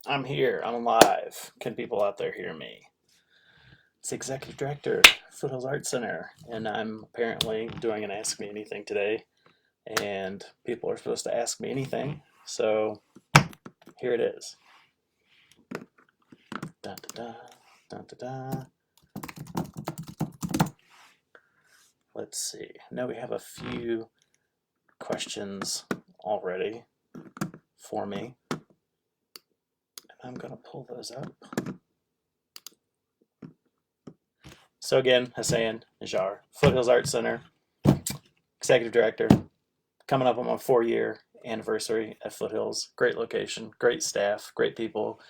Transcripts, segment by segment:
I'm here. I'm live. Can people out there hear me? It's Executive Director, Foothills Art Center, and I'm apparently doing an Ask Me Anything today, and people are supposed to ask me anything, so here it is. Da, da, da, da, da, da. Let's see. Now we have a few questions already for me, and I'm going to pull those up. So again, Hassan Najjar, Foothills Art Center, Executive Director, coming up on my 4-year anniversary at Foothills. Great location, great staff, great people,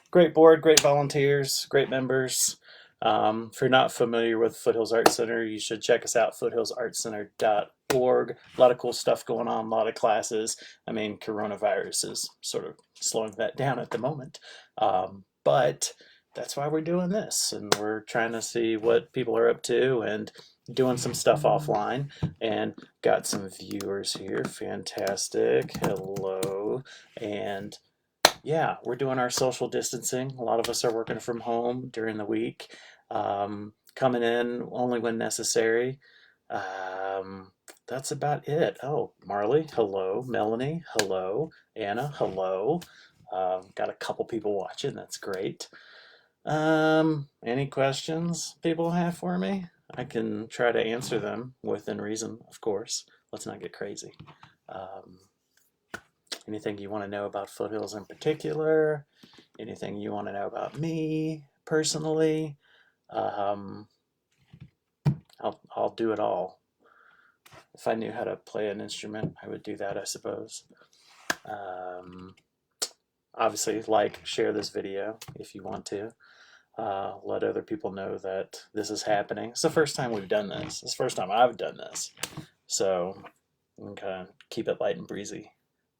great board, great volunteers, great members. If you're not familiar with Foothills Art Center, you should check us out, foothillsartcenter.org. A lot of cool stuff going on, a lot of classes. I mean, coronavirus is sort of slowing that down at the moment. But that's why we're doing this, and we're trying to see what people are up to and doing some stuff offline. And got some viewers here. Fantastic. Hello. And yeah, we're doing our social distancing. A lot of us are working from home during the week, coming in only when necessary. Um, that's about it. Oh, Marley, hello. Melanie, hello. Anna, hello. Got a couple people watching. That's great. Any questions people have for me? I can try to answer them within reason, of course. Let's not get crazy. Um, Anything you want to know about Foothills in particular? Anything you want to know about me personally? Um, I'll do it all. If I knew how to play an instrument, I would do that, I suppose. Um, Obviously, like, share this video if you want to. Let other people know that this is happening. It's the first time we've done this. It's the first time I've done this. So I'm kind of keep it light and breezy.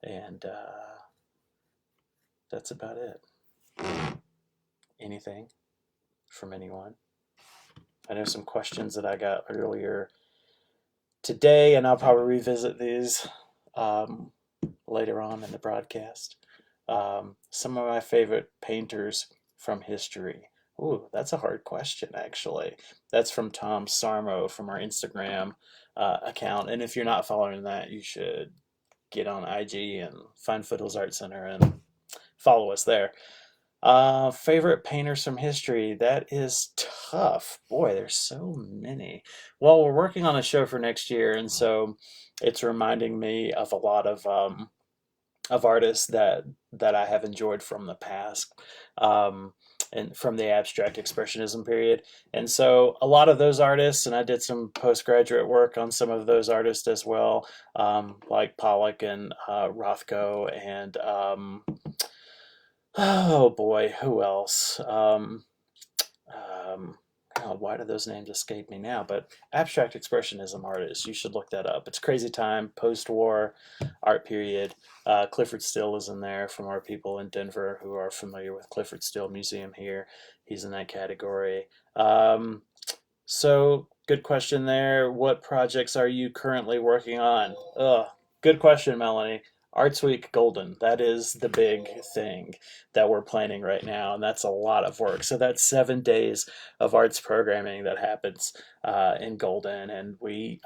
And that's about it. Anything from anyone? I know some questions that I got earlier today, and I'll probably revisit these later on in the broadcast. Some of my favorite painters from history. Ooh, that's a hard question, actually. That's from Tom Sarmo from our Instagram account. And if you're not following that, you should get on IG and find Foothills Art Center and follow us there. Favorite painters from history. That is tough. Boy, there's so many. Well, we're working on a show for next year, and so it's reminding me of a lot of artists that I have enjoyed from the past, and from the abstract expressionism period. And so a lot of those artists, and I did some postgraduate work on some of those artists as well, like Pollock and Rothko and oh boy, who else? Um, God, why do those names escape me now? But abstract expressionism artists, you should look that up. It's crazy time, post-war art period. Clifford Still is in there from our people in Denver who are familiar with Clifford Still Museum here. He's in that category. So good question there. What projects are you currently working on? Good question, Melanie. Arts Week Golden. That is the big thing that we're planning right now, and that's a lot of work. So that's 7 days of arts programming that happens in Golden, and we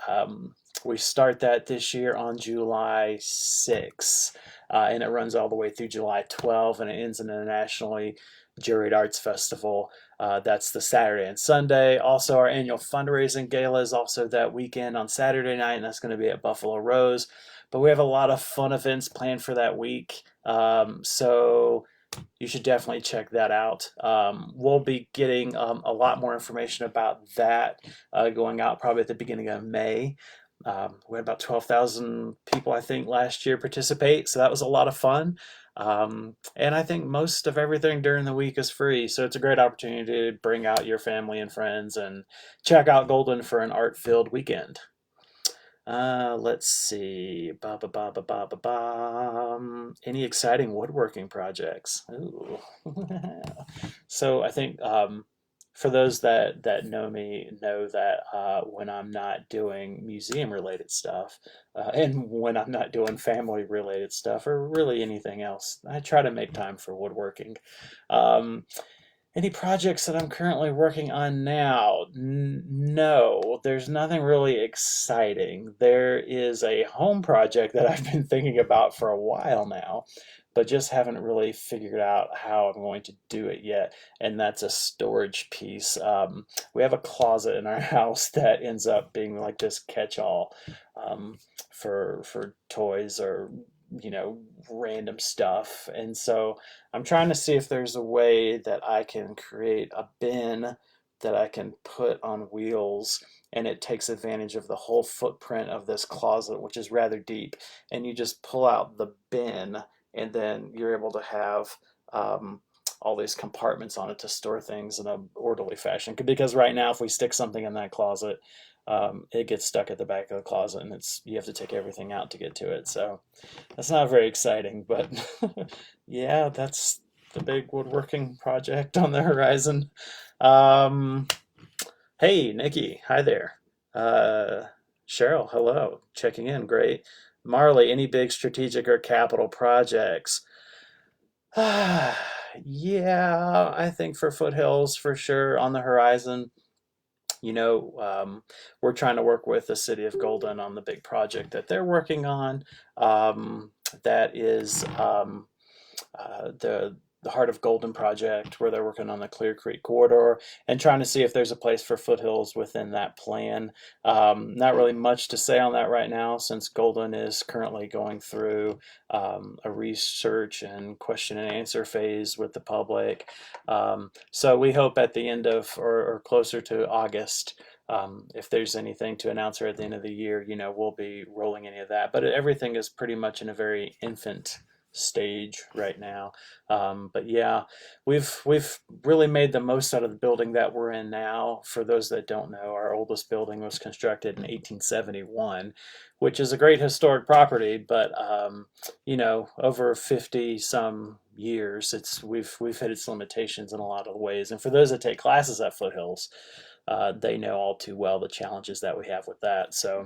start that this year on July 6th, and it runs all the way through July 12th, and it ends in a nationally juried arts festival. That's the Saturday and Sunday. Also, our annual fundraising gala is also that weekend on Saturday night, and that's going to be at Buffalo Rose. But we have a lot of fun events planned for that week. So you should definitely check that out. We'll be getting a lot more information about that going out probably at the beginning of May. We had about 12,000 people, I think, last year participate, so that was a lot of fun. And I think most of everything during the week is free, so it's a great opportunity to bring out your family and friends and check out Golden for an art-filled weekend. Let's see. Ba ba ba ba ba ba ba. Any exciting woodworking projects? Ooh. So I think for those that know me know that when I'm not doing museum related stuff and when I'm not doing family related stuff or really anything else, I try to make time for woodworking. Um, any projects that I'm currently working on now? No, there's nothing really exciting. There is a home project that I've been thinking about for a while now, but just haven't really figured out how I'm going to do it yet. And that's a storage piece. We have a closet in our house that ends up being like this catch-all for toys or random stuff. And so I'm trying to see if there's a way that I can create a bin that I can put on wheels and it takes advantage of the whole footprint of this closet, which is rather deep. And you just pull out the bin and then you're able to have all these compartments on it to store things in an orderly fashion. Because right now, if we stick something in that closet, it gets stuck at the back of the closet and you have to take everything out to get to it. So that's not very exciting, but yeah, that's the big woodworking project on the horizon. Um, hey, Nikki, hi there. Uh, Cheryl, hello, checking in, great. Marley, any big strategic or capital projects? Yeah, I think for Foothills for sure on the horizon. You know, we're trying to work with the city of Golden on the big project that they're working on. That is the Heart of Golden project, where they're working on the Clear Creek corridor and trying to see if there's a place for Foothills within that plan. Not really much to say on that right now, since Golden is currently going through a research and question and answer phase with the public. So we hope at the end of or closer to August, if there's anything to announce or at the end of the year, we'll be rolling any of that. But everything is pretty much in a very infant stage right now. But yeah, we've really made the most out of the building that we're in now. For those that don't know, our oldest building was constructed in 1871, which is a great historic property. But over 50 some years, we've hit its limitations in a lot of ways. And for those that take classes at Foothills, they know all too well the challenges that we have with that. So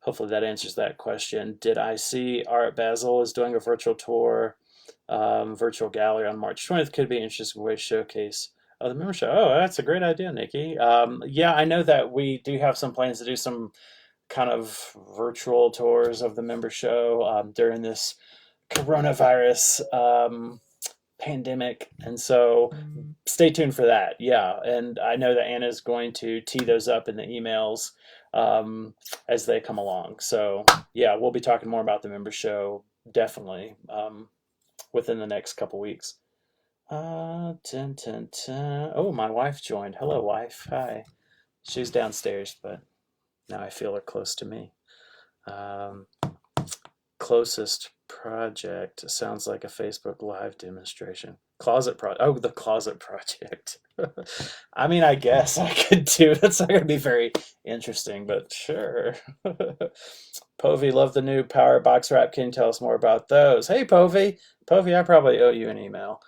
hopefully that answers that question. Did I see Art Basel is doing a virtual tour, virtual gallery on March 20th? Could be an interesting way to showcase the membership. Oh, that's a great idea, Nikki. Yeah, I know that we do have some plans to do some kind of virtual tours of the member show during this coronavirus pandemic. And so stay tuned for that. Yeah. And I know that Anna's going to tee those up in the emails as they come along. So yeah, we'll be talking more about the member show definitely within the next couple weeks. Oh, my wife joined. Hello, wife. Hi. She's downstairs, but now I feel her close to me. Closest project sounds like a Facebook Live demonstration. Closet project. Oh, the closet project. I mean, I guess I could do. That's not going to be very interesting, but sure. Povey, love the new power box wrap. Can you tell us more about those? Hey, Povey. Povey, I probably owe you an email.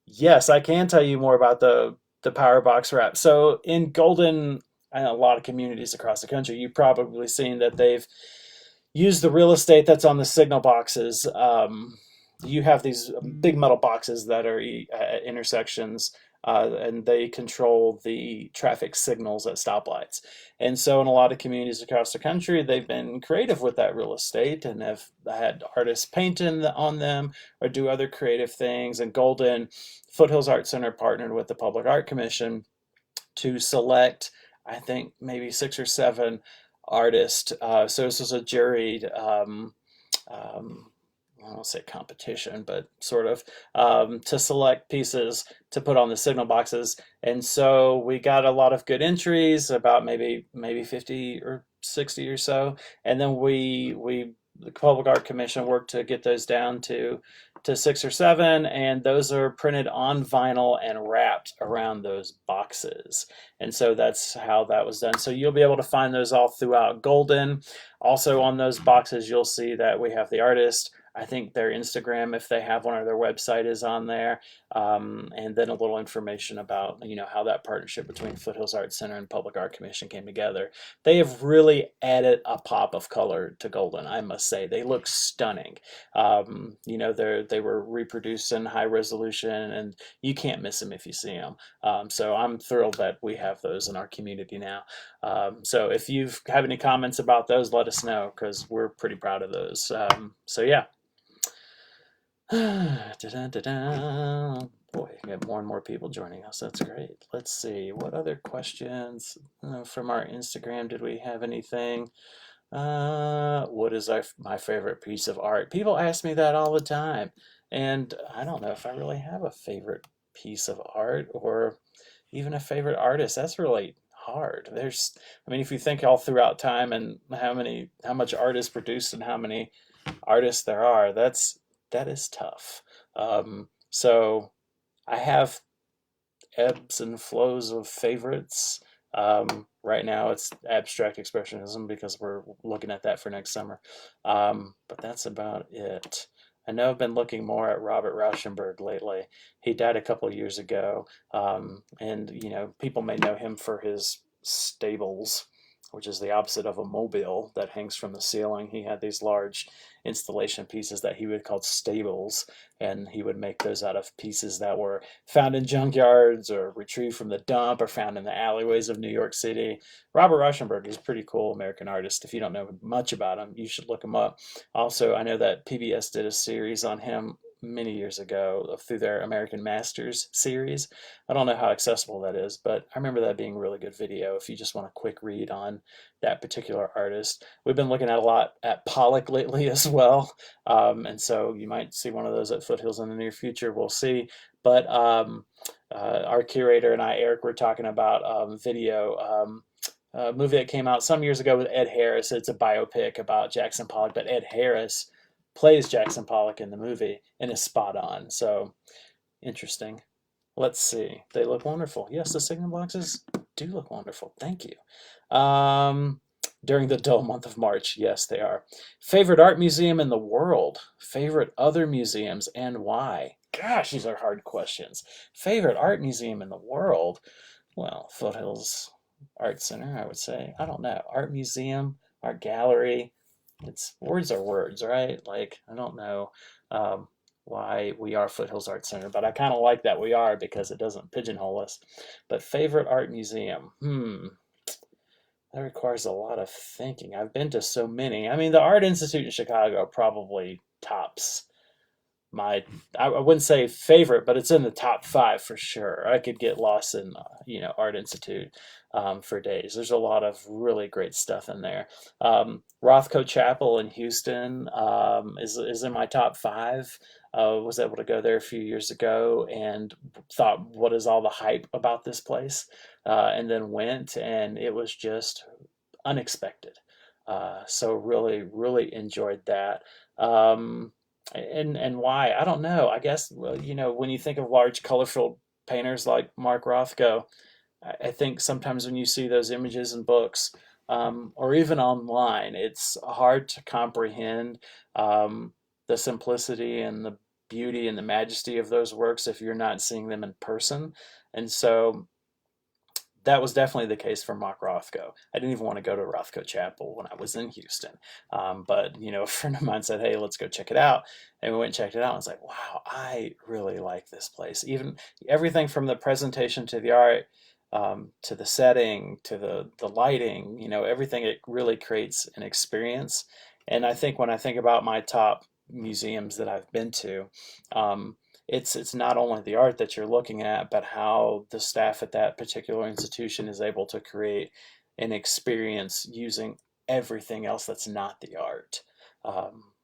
Yes, I can tell you more about the power box wrap. So in Golden, and a lot of communities across the country, you've probably seen that they've use the real estate that's on the signal boxes. You have these big metal boxes that are at intersections, and they control the traffic signals at stoplights. And so in a lot of communities across the country, they've been creative with that real estate and have had artists paint on them or do other creative things. And Golden Foothills Art Center partnered with the Public Art Commission to select, I think, maybe 6 or 7 artist. So this was a juried, I won't say competition, but sort of, to select pieces to put on the signal boxes. And so we got a lot of good entries, about maybe 50 or 60 or so. And then the Public Art Commission worked to get those down to 6 or 7, and those are printed on vinyl and wrapped around those boxes. And so that's how that was done. So you'll be able to find those all throughout Golden. Also on those boxes, you'll see that we have the artist, I think their Instagram, if they have one, or their website is on there. And then a little information about, how that partnership between Foothills Art Center and Public Art Commission came together. They have really added a pop of color to Golden, I must say. They look stunning. They were reproduced in high resolution, and you can't miss them if you see them. So I'm thrilled that we have those in our community now. So if you have any comments about those, let us know, because we're pretty proud of those. So yeah. Da-da-da-da. Boy, we have more and more people joining us. That's great. Let's see. What other questions from our Instagram? Did we have anything? What is my favorite piece of art? People ask me that all the time. And I don't know if I really have a favorite piece of art or even a favorite artist. That's really hard. If you think all throughout time and how much art is produced and how many artists there are, that is tough. So I have ebbs and flows of favorites. Right now it's abstract expressionism because we're looking at that for next summer. But that's about it. I know I've been looking more at Robert Rauschenberg lately. He died a couple of years ago. And people may know him for his stables, which is the opposite of a mobile that hangs from the ceiling. He had these large installation pieces that he would call stables, and he would make those out of pieces that were found in junkyards or retrieved from the dump or found in the alleyways of New York City. Robert Rauschenberg is a pretty cool American artist. If you don't know much about him, you should look him up. Also, I know that PBS did a series on him many years ago through their American Masters series. I don't know how accessible that is, but I remember that being a really good video if you just want a quick read on that particular artist. We've been looking at a lot at Pollock lately as well, and so you might see one of those at Foothills in the near future. We'll see. But our curator and I, Eric, were talking about video. A movie that came out some years ago with Ed Harris. It's a biopic about Jackson Pollock, but Ed Harris plays Jackson Pollock in the movie and is spot on. So interesting. Let's see. They look wonderful. Yes, the signal boxes do look wonderful. Thank you. During the dull month of March, yes, they are. Favorite art museum in the world? Favorite other museums and why? Gosh, these are hard questions. Favorite art museum in the world? Well, Foothills Art Center, I would say. I don't know. Art museum, art gallery. It's words are words, right? Like, I don't know why we are Foothills Art Center, but I kind of like that we are because it doesn't pigeonhole us. But favorite art museum? That requires a lot of thinking. I've been to so many. The Art Institute in Chicago probably tops I wouldn't say favorite, but it's in the top 5 for sure. I could get lost in Art Institute for days. There's a lot of really great stuff in there. Rothko Chapel in Houston is in my top 5. Was able to go there a few years ago and thought, what is all the hype about this place? And then went, and it was just unexpected. So really, really enjoyed that. And why? I don't know. I guess, well, when you think of large, colorful painters like Mark Rothko, I think sometimes when you see those images in books, or even online, it's hard to comprehend the simplicity and the beauty and the majesty of those works if you're not seeing them in person. And so that was definitely the case for Mark Rothko. I didn't even want to go to Rothko Chapel when I was in Houston. But, a friend of mine said, hey, let's go check it out. And we went and checked it out. And I was like, wow, I really like this place. Even everything from the presentation to the art, to the setting, to the lighting, everything, it really creates an experience. And I think when I think about my top museums that I've been to, it's not only the art that you're looking at, but how the staff at that particular institution is able to create an experience using everything else that's not the art.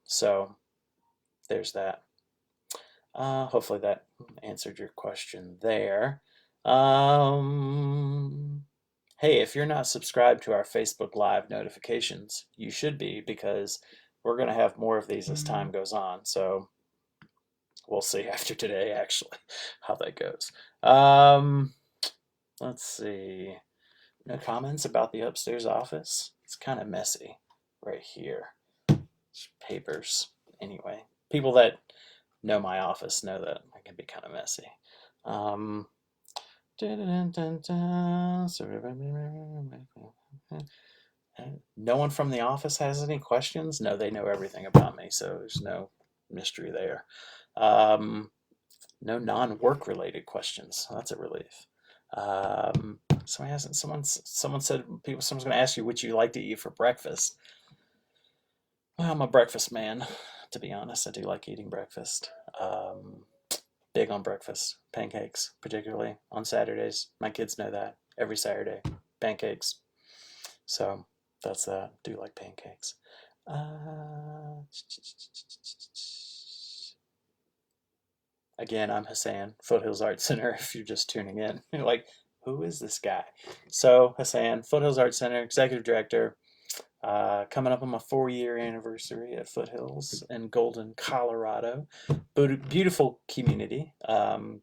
So there's that. Hopefully that answered your question there. Hey, if you're not subscribed to our Facebook Live notifications, you should be, because we're going to have more of these as time goes on. So we'll see after today, actually, how that goes. Let's see. No comments about the upstairs office? It's kind of messy right here. It's papers. Anyway, people that know my office know that I can be kind of messy. Um, no one from the office has any questions? No, they know everything about me, so there's no mystery there. No non-work related questions. That's a relief. Someone said someone's going to ask you what you like to eat for breakfast. Well, I'm a breakfast man, to be honest. I do like eating breakfast. Big on breakfast, pancakes, particularly on Saturdays. My kids know that every Saturday, pancakes. So that's that. Do like pancakes. Again, I'm Hassan, Foothills Art Center. If you're just tuning in, you're like, who is this guy? So Hassan, Foothills Art Center, Executive Director. Coming up on my 4-year anniversary at Foothills in Golden, Colorado. Beautiful community.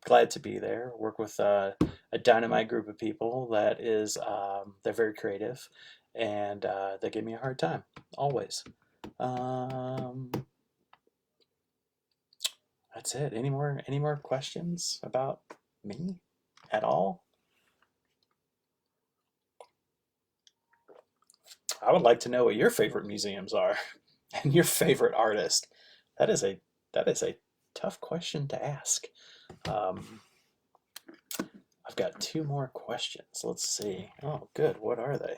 Glad to be there. Work with a dynamite group of people that is, they're very creative, and they give me a hard time, always. That's it. Any more questions about me at all? I would like to know what your favorite museums are and your favorite artist. That is a tough question to ask. I've got 2 more questions. Let's see. Oh, good. What are they?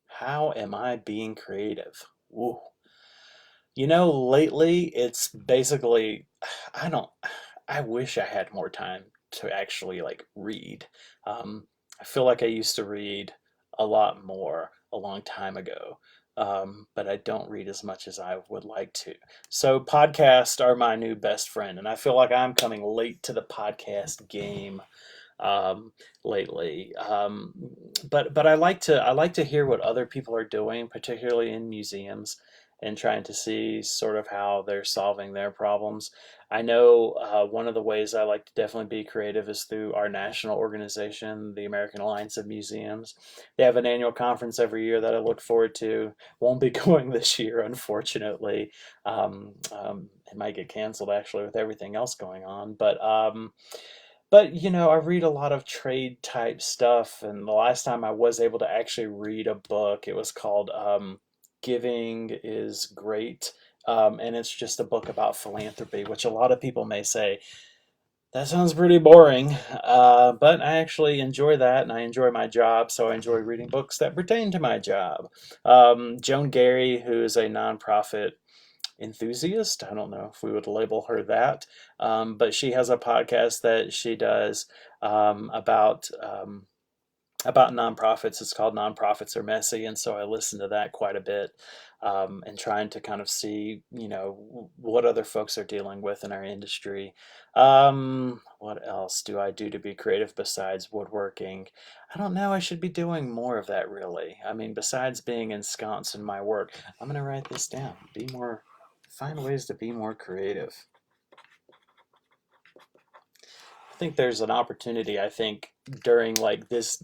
How am I being creative? Ooh. Lately it's basically I wish I had more time to actually like read. I feel like I used to read a lot more a long time ago, but I don't read as much as I would like to. So podcasts are my new best friend, and I feel like I'm coming late to the podcast game lately. But I like to hear what other people are doing, particularly in museums, and trying to see sort of how they're solving their problems. I know one of the ways I like to definitely be creative is through our national organization, the American Alliance of Museums. They have an annual conference every year that I look forward to. Won't be going this year, unfortunately. It might get canceled actually with everything else going on, but I read a lot of trade type stuff, and the last time I was able to actually read a book, it was called Giving is Great. And it's just a book about philanthropy, which a lot of people may say, that sounds pretty boring. But I actually enjoy that, and I enjoy my job, so I enjoy reading books that pertain to my job. Joan Gary, who is a nonprofit enthusiast. I don't know if we would label her that, but she has a podcast that she does about nonprofits. It's called Nonprofits Are Messy, and so I listen to that quite a bit, and trying to kind of see, what other folks are dealing with in our industry. What else do I do to be creative besides woodworking? I don't know. I should be doing more of that, really. I mean, besides being ensconced in my work, I'm going to write this down. Find ways to be more creative. I think there's an opportunity, I think, during like this.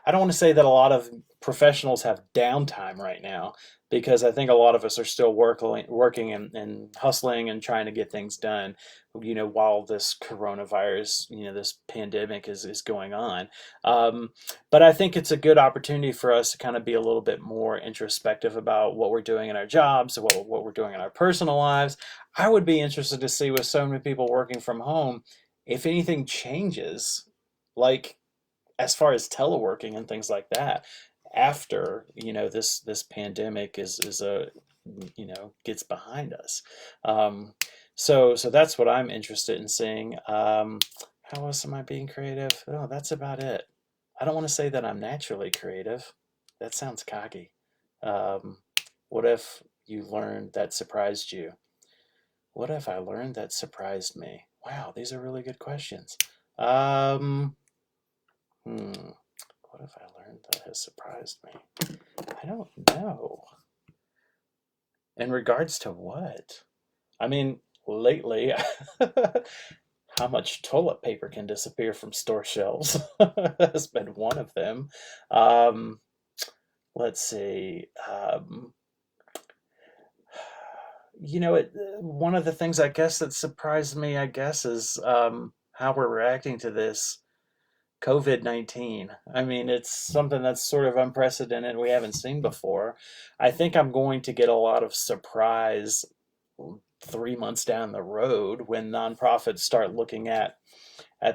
I don't want to say that a lot of professionals have downtime right now, because I think a lot of us are still working and hustling and trying to get things done, while this coronavirus, this pandemic is going on. But I think it's a good opportunity for us to kind of be a little bit more introspective about what we're doing in our jobs, what we're doing in our personal lives. I would be interested to see, with so many people working from home, if anything changes, like as far as teleworking and things like that, after this pandemic is a gets behind us. So that's what I'm interested in seeing. How else am I being creative? Oh, that's about it. I don't want to say that I'm naturally creative. That sounds cocky. um, what if you learned that surprised you? What if I learned that surprised me? Wow, these are really good questions. um, Hmm. What have I learned that has surprised me? I don't know. In regards to what? I mean, lately, how much toilet paper can disappear from store shelves has been one of them. Um, let's see. one of the things I guess that surprised me, I guess, is how we're reacting to this COVID-19. I mean, it's something that's sort of unprecedented. We haven't seen before. I think I'm going to get a lot of surprise 3 months down the road when nonprofits start looking at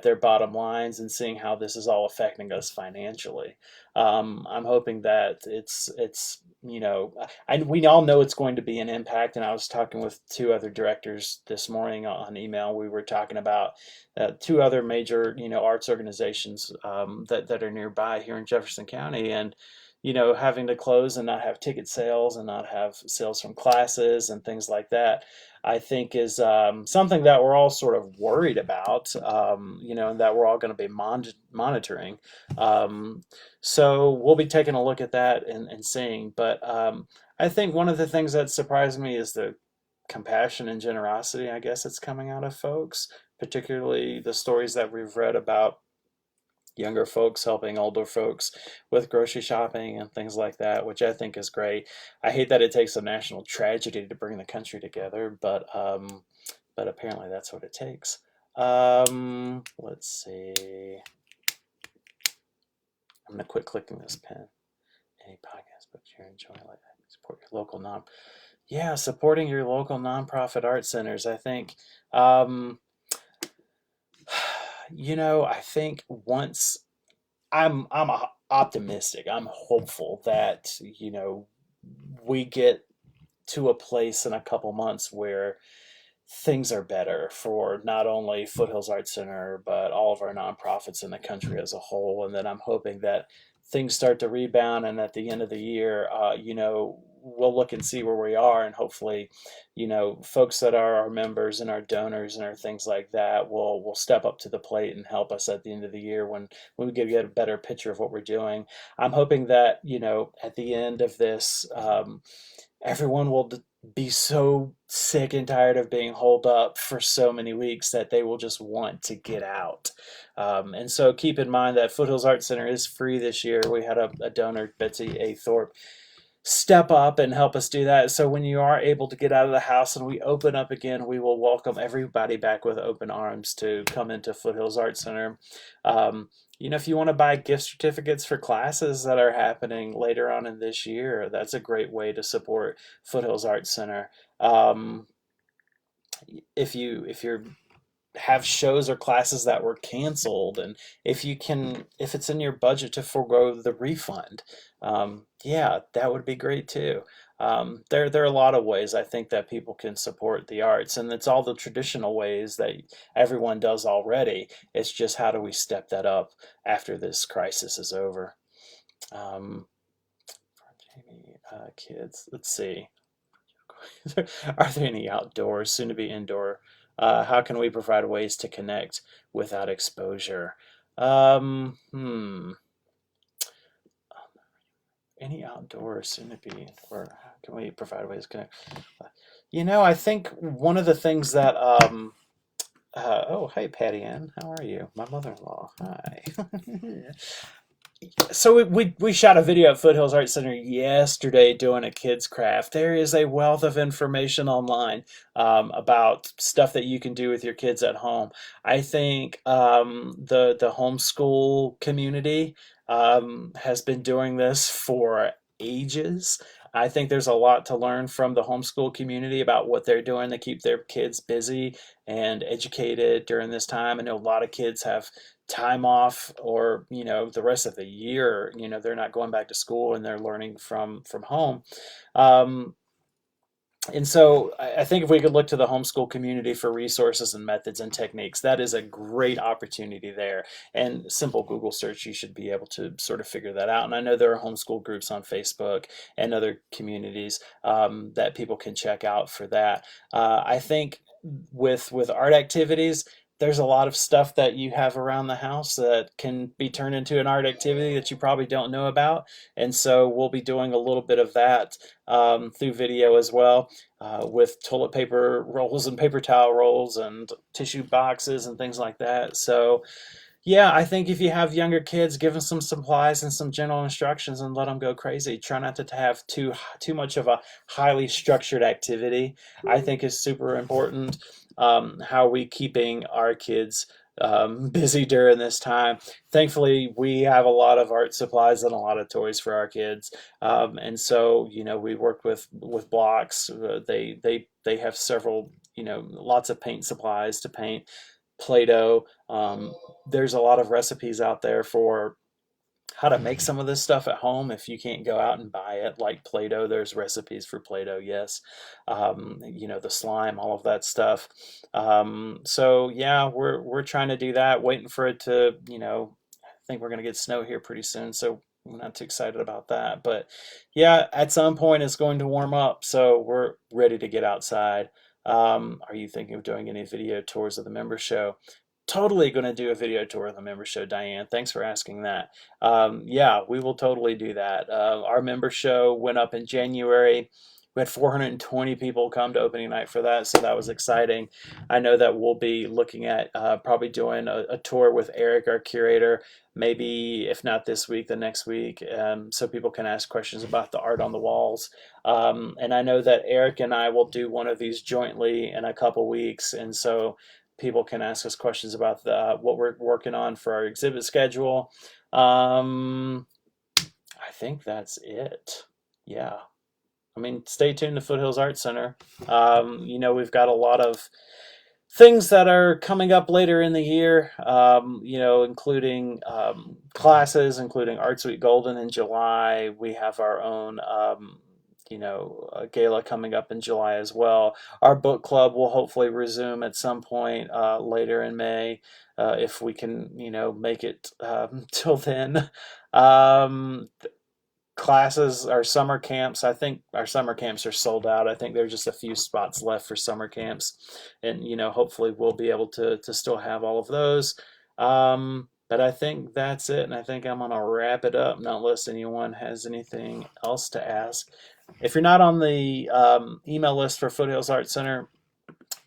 their bottom lines and seeing how this is all affecting us financially. I'm hoping that it's we all know it's going to be an impact. And I was talking with two other directors this morning on email. We were talking about two other major arts organizations that are nearby here in Jefferson County, and having to close and not have ticket sales and not have sales from classes and things like that, I think is something that we're all sort of worried about, and that we're all going to be monitoring. Um, so we'll be taking a look at that and seeing. But I think one of the things that surprised me is the compassion and generosity, I guess, it's coming out of folks, particularly the stories that we've read about younger folks helping older folks with grocery shopping and things like that, which I think is great. I hate that it takes a national tragedy to bring the country together, but apparently that's what it takes. Let's see. I'm gonna quit clicking this pen. Any podcast, but you enjoy, like, support your local yeah, supporting your local nonprofit art centers. I think um, I think once I'm optimistic. I'm hopeful that we get to a place in a couple months where things are better for not only Foothills Art Center but all of our nonprofits in the country as a whole. And then I'm hoping that things start to rebound, and at the end of the year, we'll look and see where we are, and hopefully, folks that are our members and our donors and our things like that will step up to the plate and help us at the end of the year when we get a better picture of what we're doing. I'm hoping that at the end of this, everyone will be so sick and tired of being holed up for so many weeks that they will just want to get out. And so keep in mind that Foothills Art Center is free this year. We had a donor, Betsy A. Thorpe, step up and help us do that. So when you are able to get out of the house and we open up again, we will welcome everybody back with open arms to come into Foothills Art Center. If you want to buy gift certificates for classes that are happening later on in this year, that's a great way to support Foothills Art Center. Um, if you have shows or classes that were canceled, and if it's in your budget to forego the refund, yeah, that would be great too. There are a lot of ways I think that people can support the arts, and it's all the traditional ways that everyone does already. It's just how do we step that up after this crisis is over. um, Kids, let's see. Are there any outdoor, soon to be indoor? How can we provide ways to connect without exposure? Hmm. Any outdoor, soon to be indoor? How can we provide ways to connect? I think one of the things that oh, hey, Patty Ann, how are you? My mother-in-law. Hi. So we shot a video at Foothills Art Center yesterday doing a kids craft. There is a wealth of information online about stuff that you can do with your kids at home. I think the homeschool community has been doing this for ages. I think there's a lot to learn from the homeschool community about what they're doing to keep their kids busy and educated during this time. I know a lot of kids have time off, or the rest of the year, they're not going back to school and they're learning from home. um, and so I think if we could look to the homeschool community for resources and methods and techniques, that is a great opportunity there. And simple Google search, you should be able to sort of figure that out. And I know there are homeschool groups on Facebook and other communities that people can check out for that. I think with art activities, there's a lot of stuff that you have around the house that can be turned into an art activity that you probably don't know about. And so we'll be doing a little bit of that through video as well, with toilet paper rolls and paper towel rolls and tissue boxes and things like that. So Yeah, I think if you have younger kids, give them some supplies and some general instructions and let them go crazy. Try not to have too much of a highly structured activity. I think is super important. How are we keeping our kids busy during this time? Thankfully, we have a lot of art supplies and a lot of toys for our kids, and so we worked with blocks. They have several, lots of paint supplies to paint. Play-Doh. There's a lot of recipes out there for how to make some of this stuff at home if you can't go out and buy it, like Play-Doh. There's recipes for Play-Doh, yes. The slime, all of that stuff. So yeah, we're trying to do that, waiting for it to, I think we're gonna get snow here pretty soon, so I'm not too excited about that. But yeah, at some point it's going to warm up, so we're ready to get outside. Are you thinking of doing any video tours of the member show? Totally going to do a video tour of the member show, Diane. Thanks for asking that. Yeah, we will totally do that. Our member show went up in January. We had 420 people come to opening night for that, so that was exciting. I know that we'll be looking at probably doing a tour with Eric, our curator, maybe if not this week, the next week, so people can ask questions about the art on the walls. And I know that Eric and I will do one of these jointly in a couple weeks, and so people can ask us questions about what we're working on for our exhibit schedule. I think that's it. Yeah. I mean, stay tuned to Foothills Art Center. We've got a lot of things that are coming up later in the year, including classes, including Art Suite Golden in July. We have our own, gala coming up in July as well. Our book club will hopefully resume at some point later in May, if we can, make it till then. Um, Classes, our summer camps, I think our summer camps are sold out. I think there's just a few spots left for summer camps, and hopefully we'll be able to still have all of those. But I think that's it, and I think I'm gonna wrap it up, not unless anyone has anything else to ask. If you're not on the email list for Foothills Art Center,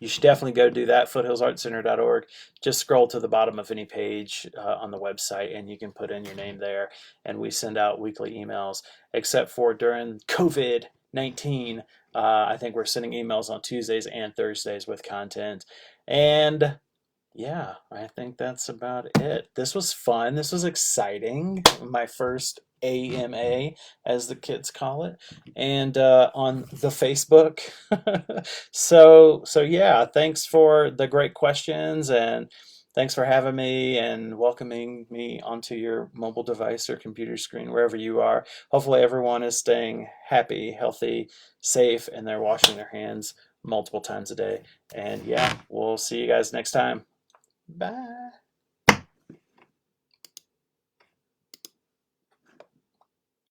you should definitely go do that, foothillsartcenter.org. Just scroll to the bottom of any page on the website and you can put in your name there. And we send out weekly emails, except for during COVID-19. I think we're sending emails on Tuesdays and Thursdays with content. And yeah, I think that's about it. This was fun. This was exciting. My first AMA, as the kids call it, and on the Facebook. So yeah, thanks for the great questions, and thanks for having me and welcoming me onto your mobile device or computer screen, wherever you are. Hopefully everyone is staying happy, healthy, safe, and they're washing their hands multiple times a day. And yeah, we'll see you guys next time. Bye.